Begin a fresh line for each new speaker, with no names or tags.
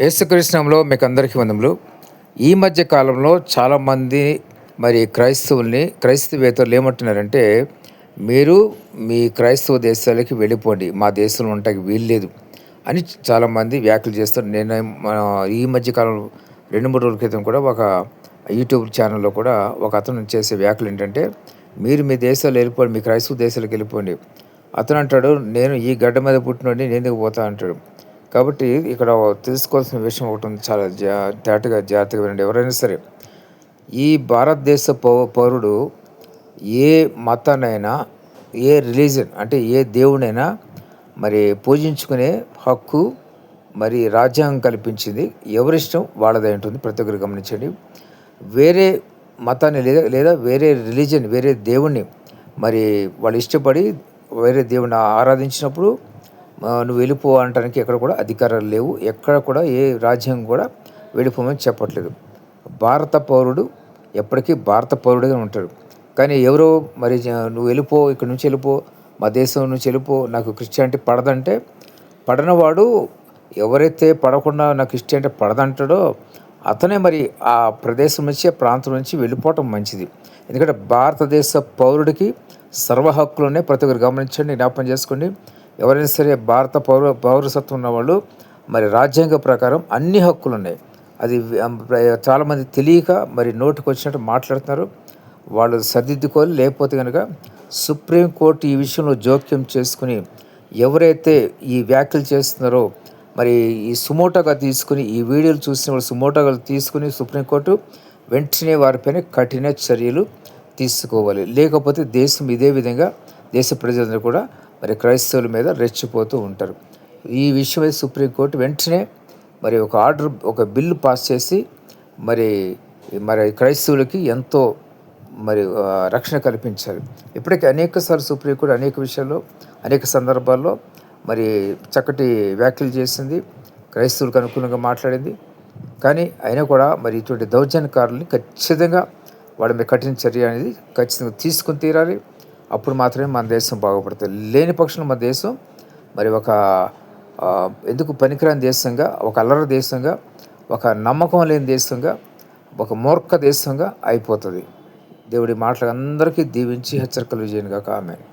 యేసుకృష్ణంలో మీకు అందరికీ వందములు. ఈ మధ్య కాలంలో చాలామంది క్రైస్తవుల్ని క్రైస్తవేతరులు ఏమంటున్నారంటే, మీరు మీ క్రైస్తవ దేశాలకి వెళ్ళిపోండి. మా దేశంలో ఉండటానికి వీల్లేదు అని చాలామంది వ్యాఖ్యలు చేస్తారు. నేను ఈ మధ్య కాలంలో 2, 3 రోజుల క్రితం కూడా ఒక యూట్యూబ్ ఛానల్‌లో కూడా ఒక అతను చేసే వ్యాఖ్యలు ఏంటంటే, మీరు మీ దేశాలు వెళ్ళిపోండి. మీ క్రైస్తవ దేశాలకు వెళ్ళిపోండి. అతను అంటాడు, నేను ఈ గడ్డ మీద పుట్టినోడిని నేనెందుకు పోతా అంటాడు. కాబట్టి ఇక్కడ తెలుసుకోవాల్సిన విషయం ఒకటి ఉంది. చాలా జాగ్రత్తగా వినండి. ఎవరైనా సరే ఈ భారతదేశ పౌరుడు ఏ మతాన్నైనా, ఏ రిలీజియన్ అంటే ఏ దేవుడినైనా పూజించుకునే హక్కు రాజ్యాంగం కల్పించింది. ఎవరిష్టం వాళ్ళదై ఉంటుంది. ప్రతి ఒక్కరు గమనించండి. వేరే మతాన్ని లేదా వేరే రిలీజియన్, వేరే దేవుణ్ణి వాళ్ళు ఇష్టపడి వేరే దేవుడిని ఆరాధించినప్పుడు నువ్వు వెళ్ళిపో అనటానికి ఎక్కడ కూడా అధికారాలు లేవు. ఎక్కడ కూడా ఏ రాజ్యాంగం కూడా వెళ్ళిపోమని చెప్పట్లేదు. భారత పౌరుడు ఎప్పటికీ భారత పౌరుడిగా ఉంటాడు. కానీ ఎవరో నువ్వు వెళ్ళిపో, ఇక్కడి నుంచి వెళ్ళిపో, మా దేశం నుంచి వెళ్ళిపో, నాకు క్రిస్టియానిటీ పడదంటే, పడనవాడు ఎవరైతే పడకుండా నాకు క్రిస్టియానిటీ పడదంటాడో అతనే ఆ ప్రదేశం నుంచి, ఆ ప్రాంతం నుంచి వెళ్ళిపోవటం మంచిది. ఎందుకంటే భారతదేశ పౌరుడికి సర్వ హక్కులు ఉన్నాయి. ప్రతి ఒక్కరు గమనించండి, జ్ఞాపకం చేసుకోండి. ఎవరైనా సరే భారత పౌరసత్వం ఉన్నవాళ్ళు రాజ్యాంగ ప్రకారం అన్ని హక్కులు ఉన్నాయి. అది చాలామంది తెలియక నోటికి వచ్చినట్టు మాట్లాడుతున్నారు. వాళ్ళు సరిదిద్దుకోవాలి. లేకపోతే కనుక సుప్రీంకోర్టు ఈ విషయంలో జోక్యం చేసుకుని ఎవరైతే ఈ వ్యాఖ్యలు చేస్తున్నారో ఈ సుమోటోగా తీసుకుని, ఈ వీడియోలు చూసిన వాళ్ళు సుమోటోగా తీసుకుని సుప్రీంకోర్టు వెంటనే వారిపైన కఠిన చర్యలు తీసుకోవాలి. లేకపోతే దేశం ఇదే విధంగా దేశ ప్రజలందరూ కూడా క్రైస్తవుల మీద రెచ్చిపోతూ ఉంటారు. ఈ విషయమై సుప్రీంకోర్టు వెంటనే ఒక ఆర్డర్, ఒక బిల్లు పాస్ చేసి క్రైస్తవులకి ఎంతో రక్షణ కల్పించాలి. ఇప్పటికీ అనేకసార్లు సుప్రీంకోర్టు అనేక విషయాల్లో, అనేక సందర్భాల్లో చక్కటి వ్యాఖ్యలు చేసింది. క్రైస్తవులకు అనుకూలంగా మాట్లాడింది. కానీ అయినా కూడా ఇటువంటి దౌర్జన్యకారుల్ని ఖచ్చితంగా వాళ్ళ మీద కఠిన చర్య అనేది ఖచ్చితంగా తీసుకుని తీరాలి. అప్పుడు మాత్రమే మన దేశం బాగుపడుతుంది. లేని పక్షంలో మన దేశం ఒక ఎందుకు పనికిరాని దేశంగా, ఒక అల్లరి దేశంగా, ఒక నమ్మకం లేని దేశంగా, ఒక మూర్ఖ దేశంగా అయిపోతుంది. దేవుడి మాటలు అందరికీ దీవించి హెచ్చరికలు చేయనుగాక. ఆమేన్.